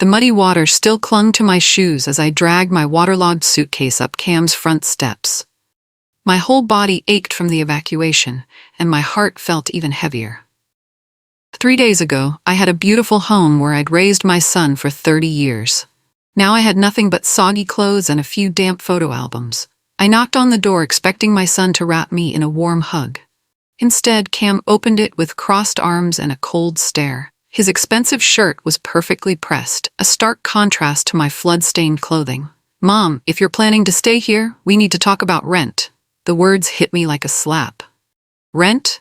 The muddy water still clung to my shoes as I dragged my waterlogged suitcase up Cam's front steps. My whole body ached from the evacuation, and my heart felt even heavier. 3 days ago, I had a beautiful home where I'd raised my son for 30 years. Now I had nothing but soggy clothes and a few damp photo albums. I knocked on the door expecting my son to wrap me in a warm hug. Instead, Cam opened it with crossed arms and a cold stare. His expensive shirt was perfectly pressed, a stark contrast to my flood-stained clothing. "Mom, if you're planning to stay here, we need to talk about rent." The words hit me like a slap. Rent?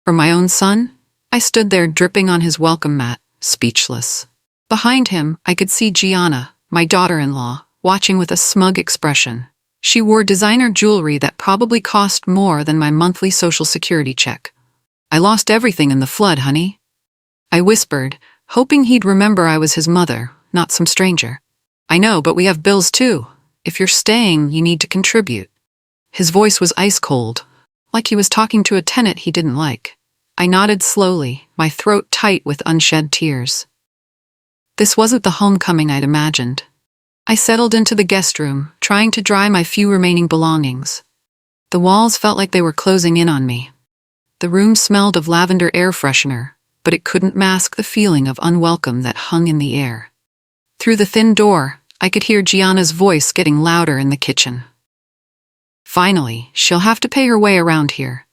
For my own son? I stood there dripping on his welcome mat, speechless. Behind him, I could see Gianna, my daughter-in-law, watching with a smug expression. She wore designer jewelry that probably cost more than my monthly Social Security check. "I lost everything in the flood, honey," I whispered, hoping he'd remember I was his mother, not some stranger. "I know, but we have bills too. If you're staying, you need to contribute." His voice was ice-cold, like he was talking to a tenant he didn't like. I nodded slowly, my throat tight with unshed tears. This wasn't the homecoming I'd imagined. I settled into the guest room, trying to dry my few remaining belongings. The walls felt like they were closing in on me. The room smelled of lavender air freshener, but it couldn't mask the feeling of unwelcome that hung in the air. Through the thin door, I could hear Gianna's voice getting louder in the kitchen. "Finally, she'll have to pay her way around here."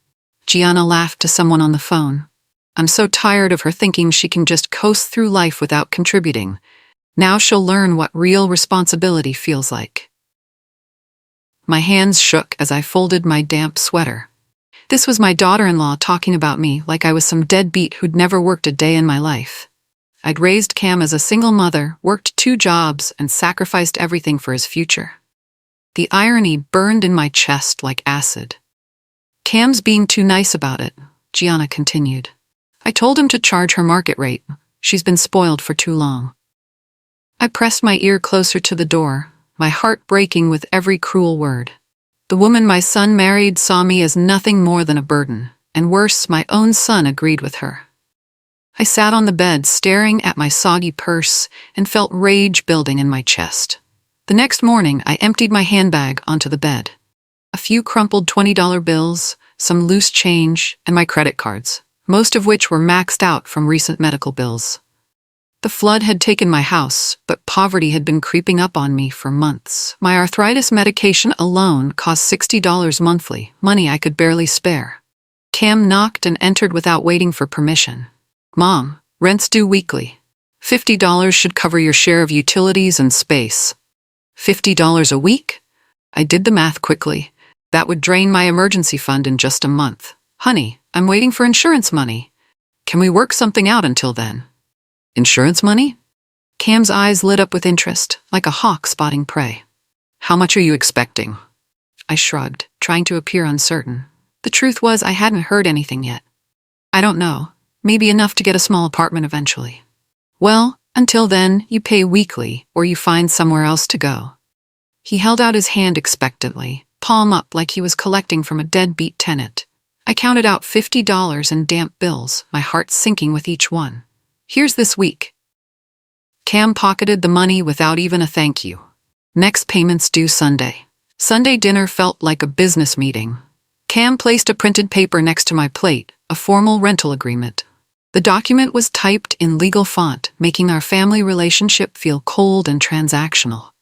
Gianna laughed to someone on the phone. "I'm so tired of her thinking she can just coast through life without contributing. Now she'll learn what real responsibility feels like." My hands shook as I folded my damp sweater. This was my daughter-in-law talking about me like I was some deadbeat who'd never worked a day in my life. I'd raised Cam as a single mother, worked 2 jobs, and sacrificed everything for his future. The irony burned in my chest like acid. "Cam's being too nice about it," Gianna continued. "I told him to charge her market rate. She's been spoiled for too long." I pressed my ear closer to the door, my heart breaking with every cruel word. The woman my son married saw me as nothing more than a burden, and worse, my own son agreed with her. I sat on the bed staring at my soggy purse and felt rage building in my chest. The next morning, I emptied my handbag onto the bed. A few crumpled $20 bills, some loose change, and my credit cards, most of which were maxed out from recent medical bills. The flood had taken my house, but poverty had been creeping up on me for months. My arthritis medication alone cost $60 monthly, money I could barely spare. Cam knocked and entered without waiting for permission. "Mom, rent's due weekly. $50 should cover your share of utilities and space." $50 a week? I did the math quickly. That would drain my emergency fund in just a month. "Honey, I'm waiting for insurance money. Can we work something out until then?" "Insurance money?" Cam's eyes lit up with interest, like a hawk spotting prey. "How much are you expecting?" I shrugged, trying to appear uncertain. The truth was I hadn't heard anything yet. "I don't know. Maybe enough to get a small apartment eventually." "Well, until then, you pay weekly, or you find somewhere else to go." He held out his hand expectantly, palm up like he was collecting from a deadbeat tenant. I counted out $50 in damp bills, my heart sinking with each one. "Here's this week." Cam pocketed the money without even a thank you. "Next payment's due Sunday." Sunday dinner felt like a business meeting. Cam placed a printed paper next to my plate, a formal rental agreement. The document was typed in legal font, making our family relationship feel cold and transactional.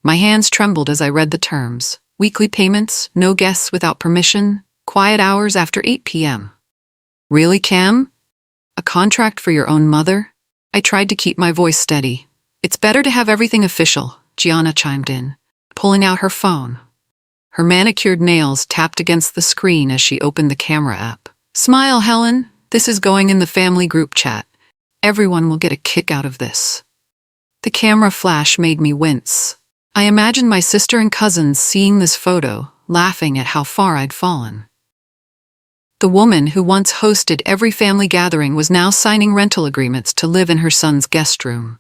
My hands trembled as I read the terms. Weekly payments, no guests without permission, quiet hours after 8 p.m. "Really, Cam? A contract for your own mother?" I tried to keep my voice steady. "It's better to have everything official," Gianna chimed in, pulling out her phone. Her manicured nails tapped against the screen as she opened the camera app. "Smile, Helen. This is going in the family group chat. Everyone will get a kick out of this." The camera flash made me wince. I imagined my sister and cousins seeing this photo, laughing at how far I'd fallen. The woman who once hosted every family gathering was now signing rental agreements to live in her son's guest room.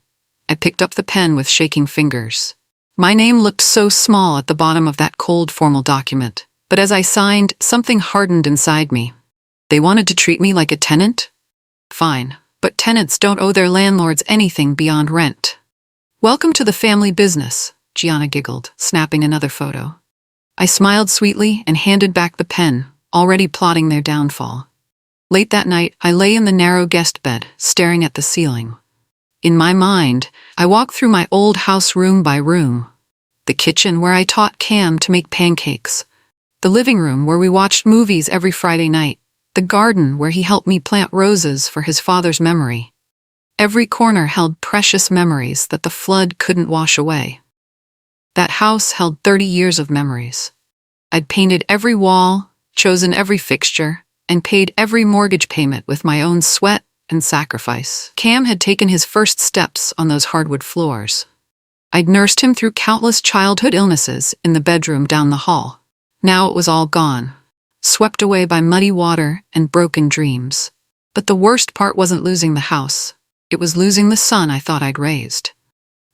I picked up the pen with shaking fingers. My name looked so small at the bottom of that cold, formal document, but as I signed, something hardened inside me. They wanted to treat me like a tenant? Fine, but tenants don't owe their landlords anything beyond rent. Welcome to the family business, Gianna giggled, snapping another photo. I smiled sweetly and handed back the pen, already plotting their downfall. Late that night, I lay in the narrow guest bed, staring at the ceiling. In my mind, I walked through my old house room by room. The kitchen where I taught Cam to make pancakes. The living room where we watched movies every Friday night. The garden where he helped me plant roses for his father's memory. Every corner held precious memories that the flood couldn't wash away. That house held 30 years of memories. I'd painted every wall, chosen every fixture, and paid every mortgage payment with my own sweat and sacrifice. Cam had taken his first steps on those hardwood floors. I'd nursed him through countless childhood illnesses in the bedroom down the hall. Now it was all gone, swept away by muddy water and broken dreams. But the worst part wasn't losing the house. It was losing the son I thought I'd raised.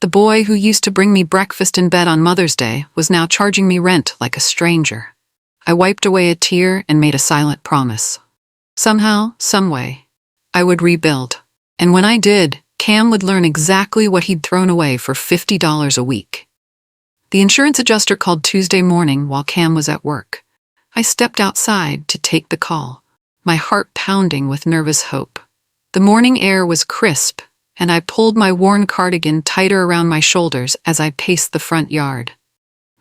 The boy who used to bring me breakfast in bed on Mother's Day was now charging me rent like a stranger. I wiped away a tear and made a silent promise. Somehow, someway, I would rebuild. And when I did, Cam would learn exactly what he'd thrown away for $50 a week. The insurance adjuster called Tuesday morning while Cam was at work. I stepped outside to take the call, my heart pounding with nervous hope. The morning air was crisp, and I pulled my worn cardigan tighter around my shoulders as I paced the front yard.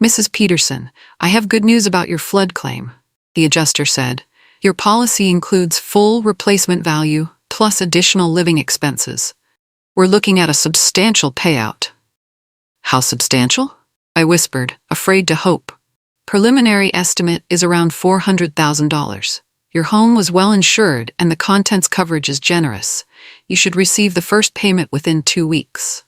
Mrs. Peterson, I have good news about your flood claim, the adjuster said. Your policy includes full replacement value plus additional living expenses. We're looking at a substantial payout. How substantial? I whispered, afraid to hope. Preliminary estimate is around $400,000. Your home was well insured and the contents coverage is generous. You should receive the first payment within 2 weeks.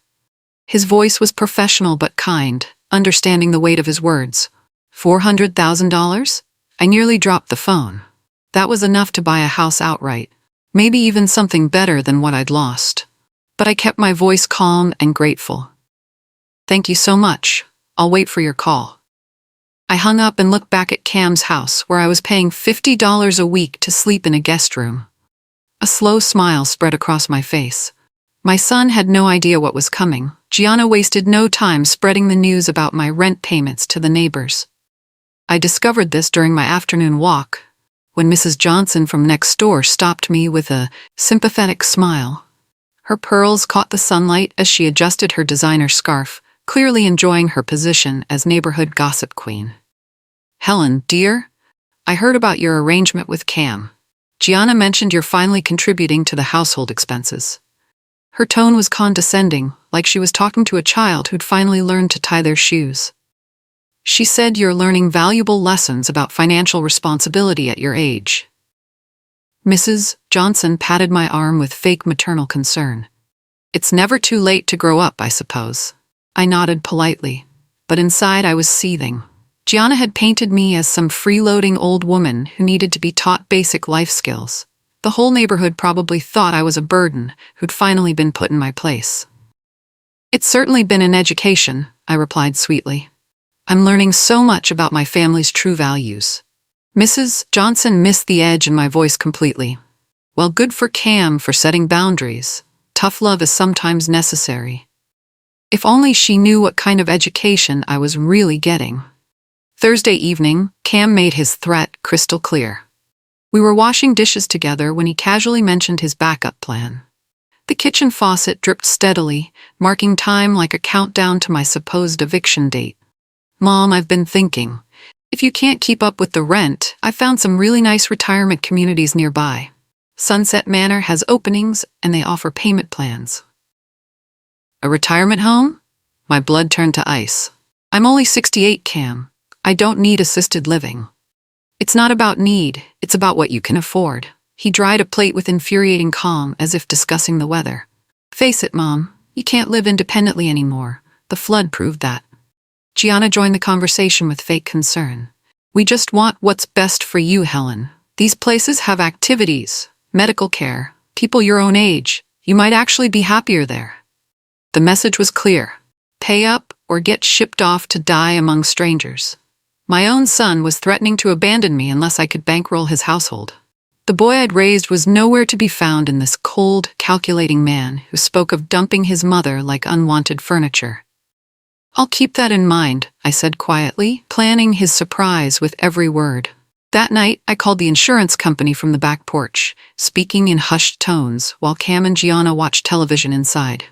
His voice was professional but kind, understanding the weight of his words. $400,000? I nearly dropped the phone. That was enough to buy a house outright, maybe even something better than what I'd lost. But I kept my voice calm and grateful. Thank you so much. I'll wait for your call. I hung up and looked back at Cam's house where I was paying $50 a week to sleep in a guest room. A slow smile spread across my face. My son had no idea what was coming. Gianna wasted no time spreading the news about my rent payments to the neighbors. I discovered this during my afternoon walk, when Mrs. Johnson from next door stopped me with a sympathetic smile. Her pearls caught the sunlight as she adjusted her designer scarf, clearly enjoying her position as neighborhood gossip queen. Helen, dear, I heard about your arrangement with Cam. Gianna mentioned you're finally contributing to the household expenses. Her tone was condescending, like she was talking to a child who'd finally learned to tie their shoes. She said you're learning valuable lessons about financial responsibility at your age. Mrs. Johnson patted my arm with fake maternal concern. It's never too late to grow up, I suppose. I nodded politely, but inside I was seething. Gianna had painted me as some freeloading old woman who needed to be taught basic life skills. The whole neighborhood probably thought I was a burden who'd finally been put in my place. It's certainly been an education, I replied sweetly. I'm learning so much about my family's true values. Mrs. Johnson missed the edge in my voice completely. Well, good for Cam for setting boundaries. Tough love is sometimes necessary. If only she knew what kind of education I was really getting. Thursday evening, Cam made his threat crystal clear. We were washing dishes together when he casually mentioned his backup plan. The kitchen faucet dripped steadily, marking time like a countdown to my supposed eviction date. Mom, I've been thinking. If you can't keep up with the rent, I found some really nice retirement communities nearby. Sunset Manor has openings and they offer payment plans. A retirement home? My blood turned to ice. I'm only 68, Cam. I don't need assisted living. It's not about need, it's about what you can afford. He dried a plate with infuriating calm as if discussing the weather. Face it, Mom, you can't live independently anymore. The flood proved that. Gianna joined the conversation with fake concern. We just want what's best for you, Helen. These places have activities, medical care, people your own age. You might actually be happier there. The message was clear. Pay up or get shipped off to die among strangers. My own son was threatening to abandon me unless I could bankroll his household. The boy I'd raised was nowhere to be found in this cold, calculating man who spoke of dumping his mother like unwanted furniture. "I'll keep that in mind," I said quietly, planning his surprise with every word. That night, I called the insurance company from the back porch, speaking in hushed tones while Cam and Gianna watched television inside.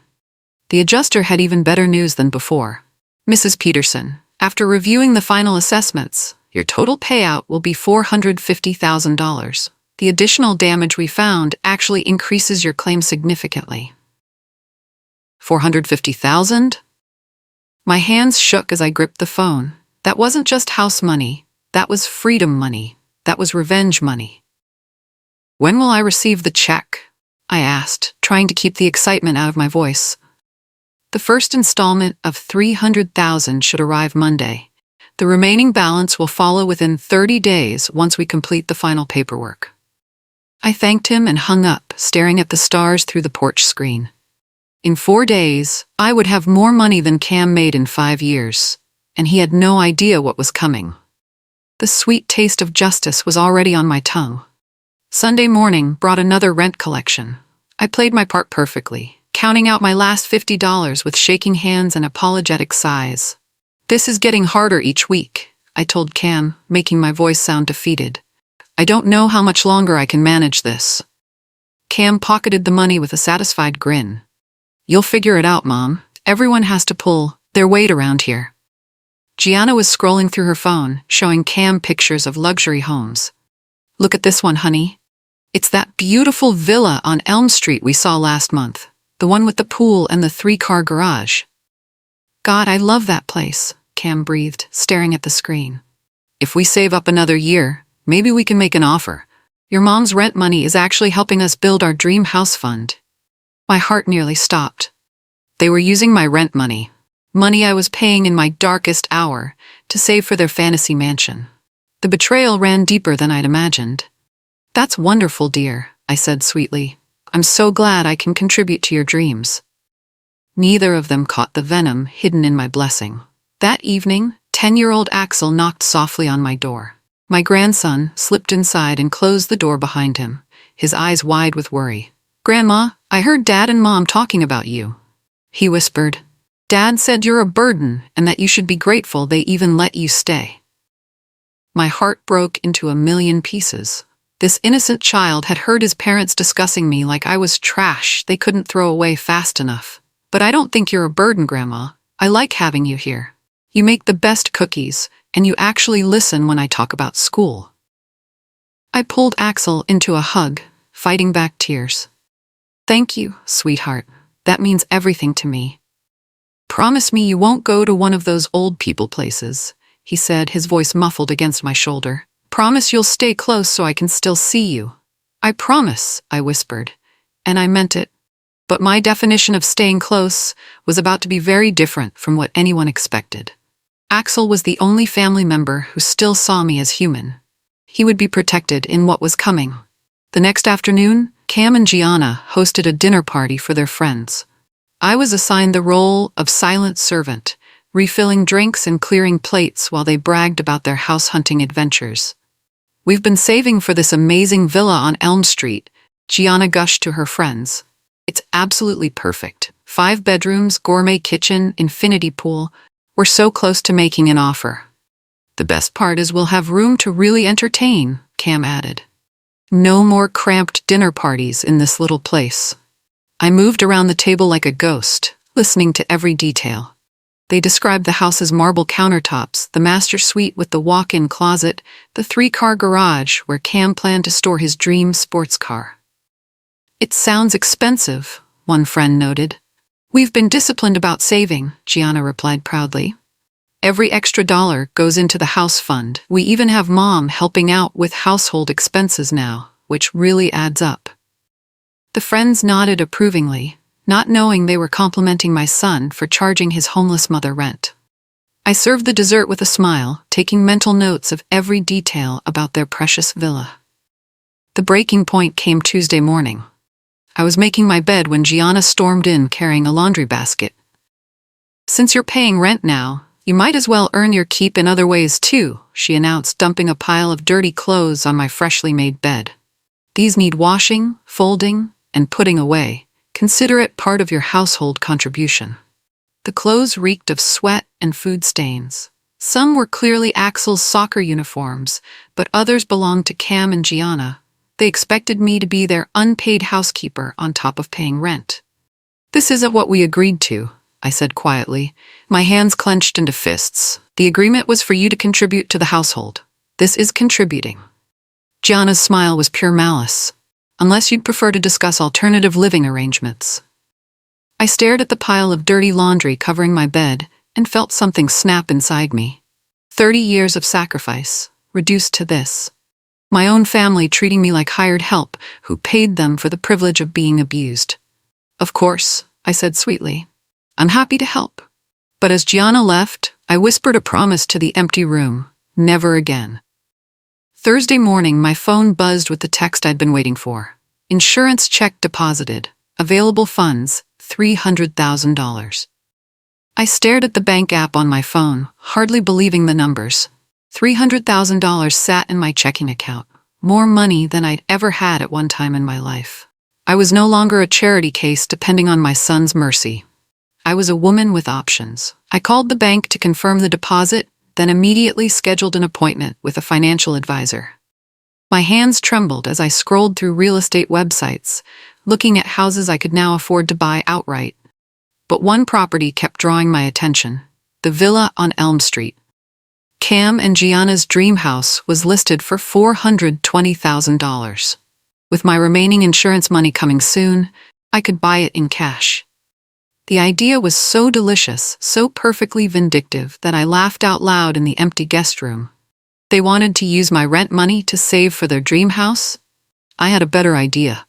The adjuster had even better news than before. "Mrs. Peterson, after reviewing the final assessments, your total payout will be $450,000. The additional damage we found actually increases your claim significantly." $450,000? My hands shook as I gripped the phone. That wasn't just house money. That was freedom money. That was revenge money. "When will I receive the check?" I asked, trying to keep the excitement out of my voice. "The first installment of $300,000 should arrive Monday. The remaining balance will follow within 30 days once we complete the final paperwork." I thanked him and hung up, staring at the stars through the porch screen. In 4 days, I would have more money than Cam made in 5 years, and he had no idea what was coming. The sweet taste of justice was already on my tongue. Sunday morning brought another rent collection. I played my part perfectly, counting out my last $50 with shaking hands and apologetic sighs. "This is getting harder each week," I told Cam, making my voice sound defeated. "I don't know how much longer I can manage this." Cam pocketed the money with a satisfied grin. "You'll figure it out, Mom. Everyone has to pull their weight around here." Gianna was scrolling through her phone, showing Cam pictures of luxury homes. "Look at this one, honey. It's that beautiful villa on Elm Street we saw last month, the one with the pool and the 3-car garage." "God, I love that place," Cam breathed, staring at the screen. "If we save up another year, maybe we can make an offer. Your mom's rent money is actually helping us build our dream house fund." My heart nearly stopped. They were using my rent money I was paying in my darkest hour, to save for their fantasy mansion. The betrayal ran deeper than I'd imagined. "That's wonderful, dear," I said sweetly. "I'm so glad I can contribute to your dreams." Neither of them caught the venom hidden in my blessing. That evening, 10-year-old Axel knocked softly on my door. My grandson slipped inside and closed the door behind him, his eyes wide with worry. "Grandma, I heard Dad and Mom talking about you," he whispered. "Dad said you're a burden and that you should be grateful they even let you stay." My heart broke into a million pieces. This innocent child had heard his parents discussing me like I was trash they couldn't throw away fast enough. "But I don't think you're a burden, Grandma. I like having you here. You make the best cookies, and you actually listen when I talk about school." I pulled Axel into a hug, fighting back tears. "Thank you, sweetheart. That means everything to me." "Promise me you won't go to one of those old people places," he said, his voice muffled against my shoulder. "Promise you'll stay close so I can still see you." "I promise," I whispered, and I meant it. But my definition of staying close was about to be very different from what anyone expected. Axel was the only family member who still saw me as human. He would be protected in what was coming. The next afternoon, Cam and Gianna hosted a dinner party for their friends. I was assigned the role of silent servant, refilling drinks and clearing plates while they bragged about their house-hunting adventures. "We've been saving for this amazing villa on Elm Street," Gianna gushed to her friends. "It's absolutely perfect. 5 bedrooms, gourmet kitchen, infinity pool. We're so close to making an offer. The best part is we'll have room to really entertain," Cam added. "No more cramped dinner parties in this little place." I moved around the table like a ghost, listening to every detail. They described the house's marble countertops, the master suite with the walk-in closet, the 3-car garage where Cam planned to store his dream sports car. "It sounds expensive," one friend noted. "We've been disciplined about saving," Gianna replied proudly. "Every extra dollar goes into the house fund. We even have Mom helping out with household expenses now, which really adds up." The friends nodded approvingly, not knowing they were complimenting my son for charging his homeless mother rent. I served the dessert with a smile, taking mental notes of every detail about their precious villa. The breaking point came Tuesday morning. I was making my bed when Gianna stormed in carrying a laundry basket. "Since you're paying rent now, you might as well earn your keep in other ways too," she announced, dumping a pile of dirty clothes on my freshly made bed. These need washing, folding, and putting away. Consider it part of your household contribution. The clothes reeked of sweat and food stains. Some were clearly Axel's soccer uniforms, but others belonged to Cam and Gianna. They expected me to be their unpaid housekeeper on top of paying rent. "This isn't what we agreed to," I said quietly, my hands clenched into fists. "The agreement was for you to contribute to the household. This is contributing." Gianna's smile was pure malice. "Unless you'd prefer to discuss alternative living arrangements." I stared at the pile of dirty laundry covering my bed and felt something snap inside me. 30 years of sacrifice, reduced to this. My own family treating me like hired help who paid them for the privilege of being abused. "Of course," I said sweetly. "I'm happy to help." But as Gianna left, I whispered a promise to the empty room. Never again. Thursday morning, my phone buzzed with the text I'd been waiting for. Insurance check deposited. Available funds, $300,000. I stared at the bank app on my phone, hardly believing the numbers. $300,000 sat in my checking account. More money than I'd ever had at one time in my life. I was no longer a charity case depending on my son's mercy. I was a woman with options. I called the bank to confirm the deposit, then immediately scheduled an appointment with a financial advisor. My hands trembled as I scrolled through real estate websites, looking at houses I could now afford to buy outright. But one property kept drawing my attention, the villa on Elm Street. Cam and Gianna's dream house was listed for $420,000. With my remaining insurance money coming soon, I could buy it in cash. The idea was so delicious, so perfectly vindictive, that I laughed out loud in the empty guest room. They wanted to use my rent money to save for their dream house? I had a better idea.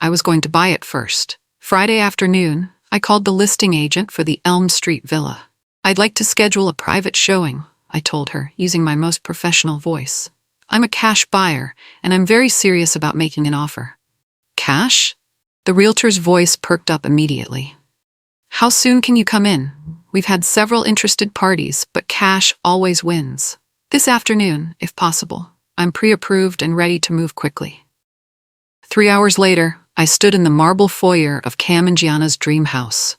I was going to buy it first. Friday afternoon, I called the listing agent for the Elm Street villa. "I'd like to schedule a private showing," I told her, using my most professional voice. "I'm a cash buyer, and I'm very serious about making an offer." "Cash?" The realtor's voice perked up immediately. "How soon can you come in? We've had several interested parties, but cash always wins. This afternoon, if possible. I'm pre-approved and ready to move quickly." 3 hours later, I stood in the marble foyer of Cam and Gianna's dream house.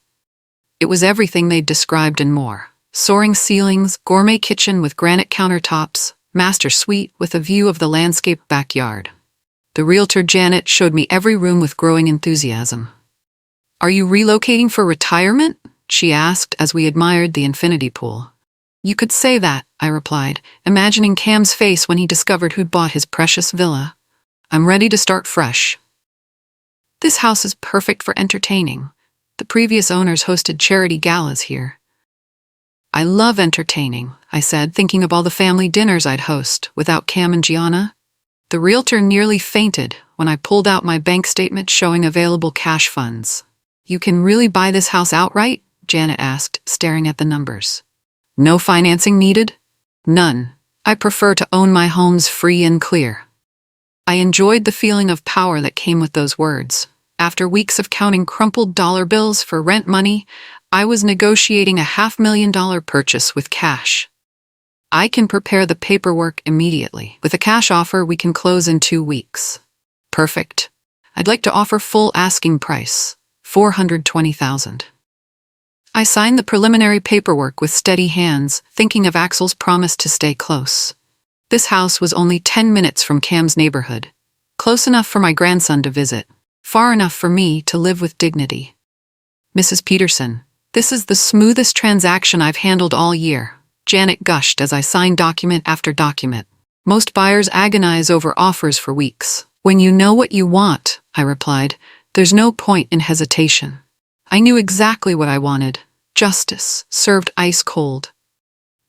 It was everything they'd described and more. Soaring ceilings, gourmet kitchen with granite countertops, master suite with a view of the landscape backyard. The realtor Janet showed me every room with growing enthusiasm. "Are you relocating for retirement?" she asked as we admired the infinity pool. "You could say that," I replied, imagining Cam's face when he discovered who'd bought his precious villa. "I'm ready to start fresh." "This house is perfect for entertaining. The previous owners hosted charity galas here." "I love entertaining," I said, thinking of all the family dinners I'd host without Cam and Gianna. The realtor nearly fainted when I pulled out my bank statement showing available cash funds. "You can really buy this house outright?" Janet asked, staring at the numbers. "No financing needed?" "None. I prefer to own my homes free and clear." I enjoyed the feeling of power that came with those words. After weeks of counting crumpled dollar bills for rent money, I was negotiating a $500,000 purchase with cash. "I can prepare the paperwork immediately. With a cash offer, we can close in 2 weeks." "Perfect. I'd like to offer full asking price, $420,000. I signed the preliminary paperwork with steady hands, thinking of Axel's promise to stay close. This house was only 10 minutes from Cam's neighborhood. Close enough for my grandson to visit. Far enough for me to live with dignity. "Mrs. Peterson, this is the smoothest transaction I've handled all year," Janet gushed as I signed document after document. "Most buyers agonize over offers for weeks. When you know what you want," I replied, "there's no point in hesitation." I knew exactly what I wanted. Justice, served ice cold.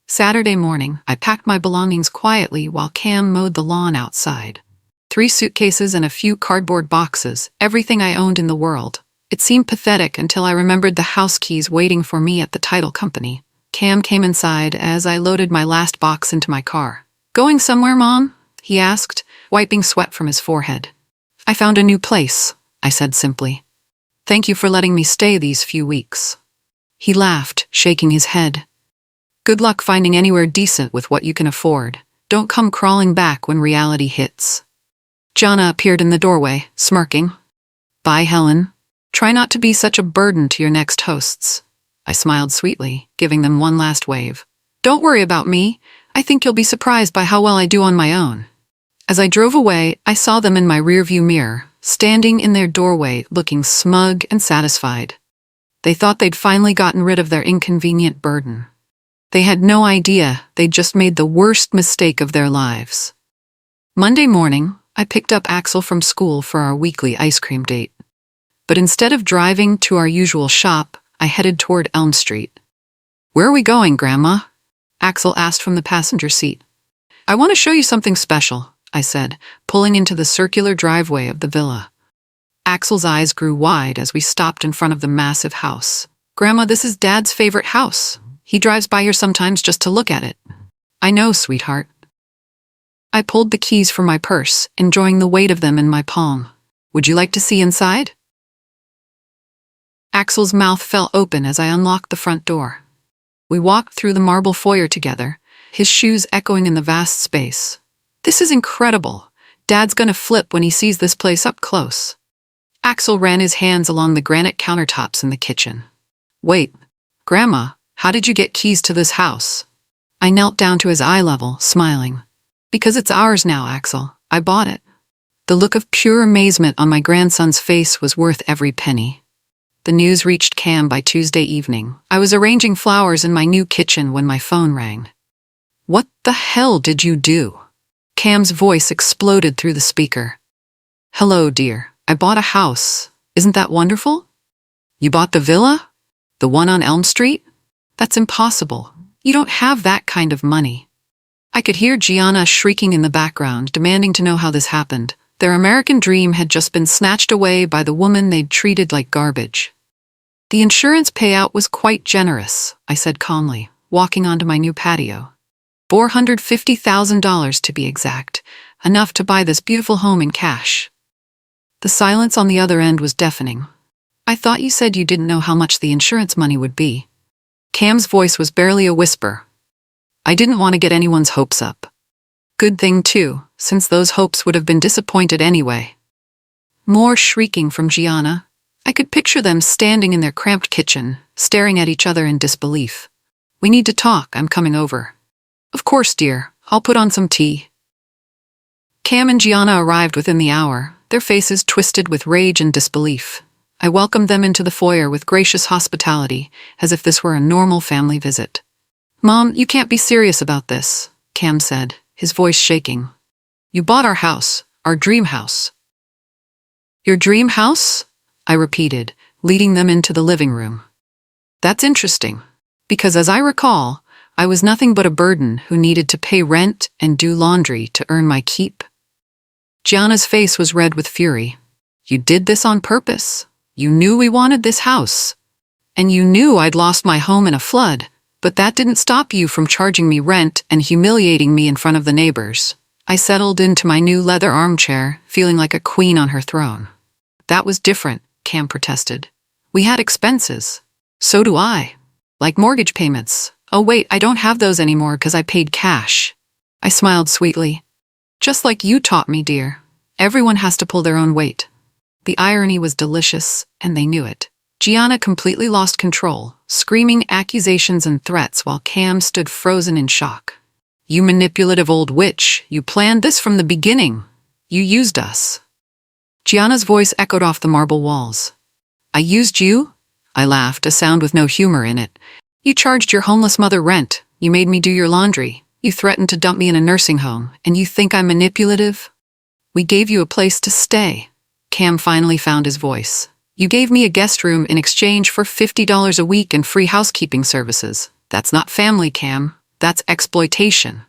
Saturday morning, I packed my belongings quietly while Cam mowed the lawn outside. 3 suitcases and a few cardboard boxes, everything I owned in the world. It seemed pathetic until I remembered the house keys waiting for me at the title company. Cam came inside as I loaded my last box into my car. "Going somewhere, Mom?" he asked, wiping sweat from his forehead. "I found a new place," I said simply. "Thank you for letting me stay these few weeks." He laughed, shaking his head. "Good luck finding anywhere decent with what you can afford. Don't come crawling back when reality hits." Gianna appeared in the doorway, smirking. Bye, Helen. Try not to be such a burden to your next hosts. I smiled sweetly, giving them one last wave. Don't worry about me. I think you'll be surprised by how well I do on my own. As I drove away, I saw them in my rearview mirror, standing in their doorway, looking smug and satisfied. They thought they'd finally gotten rid of their inconvenient burden. They had no idea they'd just made the worst mistake of their lives. Monday morning, I picked up Axel from school for our weekly ice cream date. But instead of driving to our usual shop, I headed toward Elm Street. Where are we going, Grandma? Axel asked from the passenger seat. I want to show you something special, I said, pulling into the circular driveway of the villa. Axel's eyes grew wide as we stopped in front of the massive house. Grandma, this is Dad's favorite house. He drives by here sometimes just to look at it. I know, sweetheart. I pulled the keys from my purse, enjoying the weight of them in my palm. Would you like to see inside? Axel's mouth fell open as I unlocked the front door. We walked through the marble foyer together, his shoes echoing in the vast space. This is incredible. Dad's gonna flip when he sees this place up close. Axel ran his hands along the granite countertops in the kitchen. Wait, Grandma, how did you get keys to this house? I knelt down to his eye level, smiling. Because it's ours now, Axel. I bought it. The look of pure amazement on my grandson's face was worth every penny. The news reached Cam by Tuesday evening. I was arranging flowers in my new kitchen when my phone rang. What the hell did you do? Cam's voice exploded through the speaker. Hello, dear. I bought a house. Isn't that wonderful? You bought the villa? The one on Elm Street? That's impossible. You don't have that kind of money. I could hear Gianna shrieking in the background, demanding to know how this happened. Their American dream had just been snatched away by the woman they'd treated like garbage. The insurance payout was quite generous, I said calmly, walking onto my new patio. $450,000 to be exact, enough to buy this beautiful home in cash. The silence on the other end was deafening. I thought you said you didn't know how much the insurance money would be. Cam's voice was barely a whisper. I didn't want to get anyone's hopes up. Good thing, too, since those hopes would have been disappointed anyway. More shrieking from Gianna. I could picture them standing in their cramped kitchen, staring at each other in disbelief. We need to talk. I'm coming over. Of course, dear. I'll put on some tea. Cam and Gianna arrived within the hour, their faces twisted with rage and disbelief. I welcomed them into the foyer with gracious hospitality, as if this were a normal family visit. Mom, you can't be serious about this, Cam said, his voice shaking. You bought our house, our dream house. Your dream house? I repeated, leading them into the living room. That's interesting, because as I recall, I was nothing but a burden who needed to pay rent and do laundry to earn my keep. Gianna's face was red with fury. You did this on purpose. You knew we wanted this house. And you knew I'd lost my home in a flood. But that didn't stop you from charging me rent and humiliating me in front of the neighbors. I settled into my new leather armchair, feeling like a queen on her throne. That was different, Cam protested. We had expenses. So do I. Like mortgage payments. Oh wait, I don't have those anymore because I paid cash. I smiled sweetly. Just like you taught me, dear. Everyone has to pull their own weight. The irony was delicious, and they knew it. Gianna completely lost control, screaming accusations and threats while Cam stood frozen in shock. You manipulative old witch, you planned this from the beginning. You used us. Gianna's voice echoed off the marble walls. I used you? I laughed, a sound with no humor in it. You charged your homeless mother rent. You made me do your laundry. You threatened to dump me in a nursing home, and you think I'm manipulative? We gave you a place to stay. Cam finally found his voice. You gave me a guest room in exchange for $50 a week and free housekeeping services. That's not family, Cam. That's exploitation.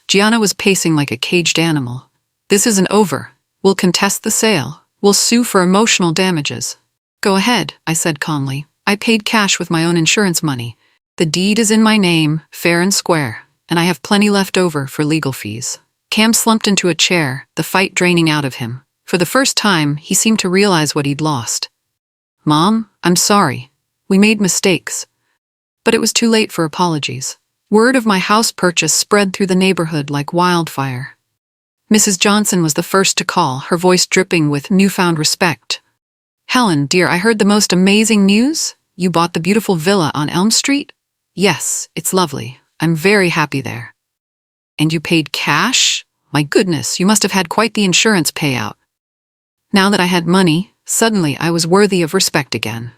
Gianna was pacing like a caged animal. This isn't over. We'll contest the sale. We'll sue for emotional damages. Go ahead, I said calmly. I paid cash with my own insurance money. The deed is in my name, fair and square, and I have plenty left over for legal fees. Cam slumped into a chair, the fight draining out of him. For the first time, he seemed to realize what he'd lost. Mom, I'm sorry. We made mistakes. But it was too late for apologies. Word of my house purchase spread through the neighborhood like wildfire. Mrs. Johnson was the first to call, her voice dripping with newfound respect. "Helen, dear, I heard the most amazing news. You bought the beautiful villa on Elm Street?" "Yes, it's lovely. I'm very happy there." "And you paid cash? My goodness, you must have had quite the insurance payout." Now that I had money, suddenly I was worthy of respect again.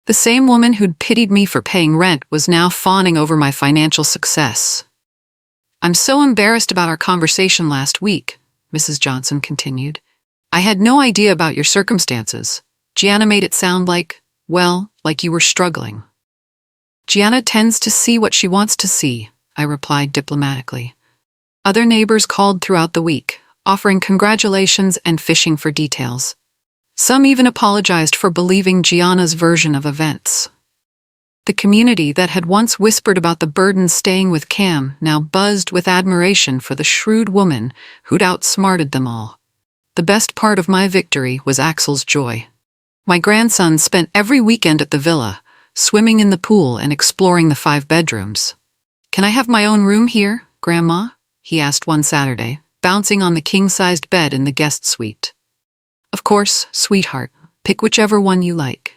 The same woman who'd pitied me for paying rent was now fawning over my financial success. "I'm so embarrassed about our conversation last week," Mrs. Johnson continued. "I had no idea about your circumstances. Gianna made it sound like you were struggling." "Gianna tends to see what she wants to see," I replied diplomatically. Other neighbors called throughout the week, offering congratulations and fishing for details. Some even apologized for believing Gianna's version of events. The community that had once whispered about the burden staying with Cam now buzzed with admiration for the shrewd woman who'd outsmarted them all. The best part of my victory was Axel's joy. My grandson spent every weekend at the villa, swimming in the pool and exploring the 5 bedrooms. "Can I have my own room here, Grandma?" he asked one Saturday, bouncing on the king-sized bed in the guest suite. "Of course, sweetheart. Pick whichever one you like."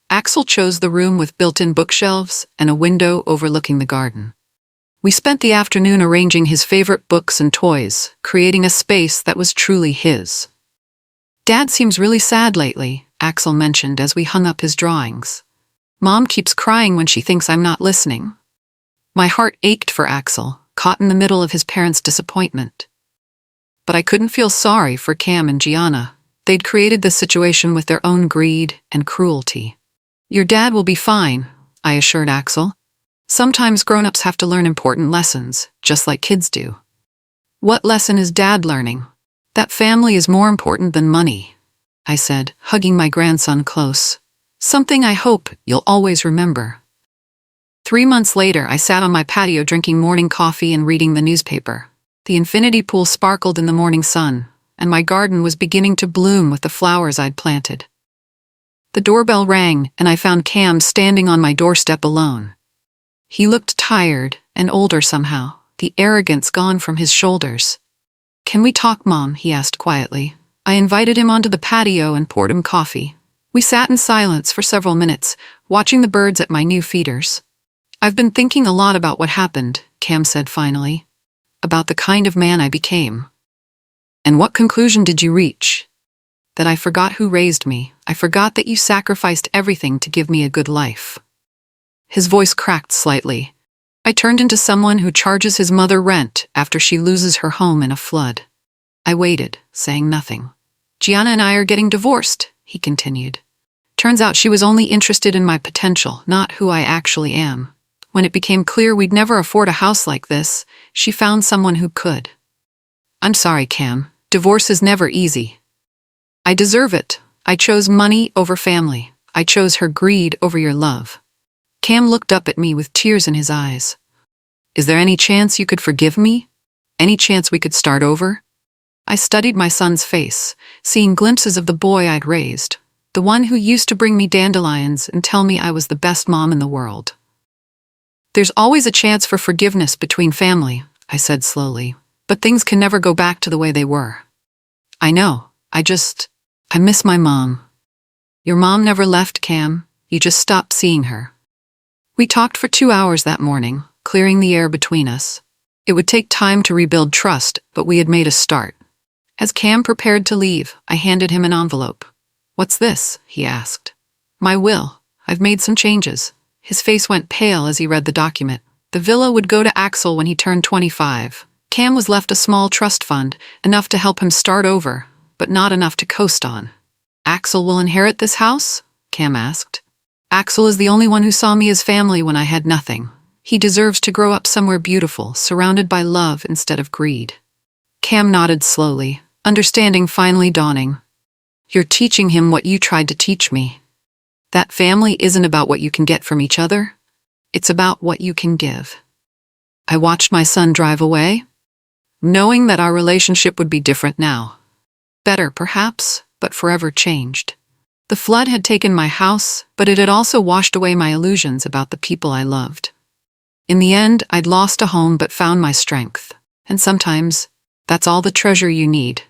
Axel chose the room with built-in bookshelves and a window overlooking the garden. We spent the afternoon arranging his favorite books and toys, creating a space that was truly his. "Dad seems really sad lately," Axel mentioned as we hung up his drawings. "Mom keeps crying when she thinks I'm not listening." My heart ached for Axel, caught in the middle of his parents' disappointment. But I couldn't feel sorry for Cam and Gianna. They'd created this situation with their own greed and cruelty. "Your dad will be fine," I assured Axel. "Sometimes grown-ups have to learn important lessons, just like kids do." "What lesson is Dad learning?" "That family is more important than money," I said, hugging my grandson close. "Something I hope you'll always remember." 3 months later, I sat on my patio drinking morning coffee and reading the newspaper. The infinity pool sparkled in the morning sun, and my garden was beginning to bloom with the flowers I'd planted. The doorbell rang, and I found Cam standing on my doorstep alone. He looked tired and older somehow, the arrogance gone from his shoulders. "Can we talk, Mom?" he asked quietly. I invited him onto the patio and poured him coffee. We sat in silence for several minutes, watching the birds at my new feeders. "I've been thinking a lot about what happened," Cam said finally. "About the kind of man I became." "And what conclusion did you reach?" "That I forgot who raised me. I forgot that you sacrificed everything to give me a good life." His voice cracked slightly. "I turned into someone who charges his mother rent after she loses her home in a flood." I waited, saying nothing. "Gianna and I are getting divorced," he continued. "Turns out she was only interested in my potential, not who I actually am. When it became clear we'd never afford a house like this, she found someone who could." "I'm sorry, Cam. Divorce is never easy." "I deserve it. I chose money over family. I chose her greed over your love." Cam looked up at me with tears in his eyes. "Is there any chance you could forgive me? Any chance we could start over?" I studied my son's face, seeing glimpses of the boy I'd raised, the one who used to bring me dandelions and tell me I was the best mom in the world. "There's always a chance for forgiveness between family," I said slowly, "but things can never go back to the way they were." "I know. I miss my mom." "Your mom never left, Cam. You just stopped seeing her." We talked for 2 hours that morning, clearing the air between us. It would take time to rebuild trust, but we had made a start. As Cam prepared to leave, I handed him an envelope. "What's this?" he asked. "My will. I've made some changes." His face went pale as he read the document. The villa would go to Axel when he turned 25. Cam was left a small trust fund, enough to help him start over, but not enough to coast on. "Axel will inherit this house?" Cam asked. "Axel is the only one who saw me as family when I had nothing. He deserves to grow up somewhere beautiful, surrounded by love instead of greed." Cam nodded slowly, understanding finally dawning. "You're teaching him what you tried to teach me. That family isn't about what you can get from each other. It's about what you can give." I watched my son drive away, knowing that our relationship would be different now. Better, perhaps, but forever changed. The flood had taken my house, but it had also washed away my illusions about the people I loved. In the end, I'd lost a home but found my strength. And sometimes, That's all the treasure you need.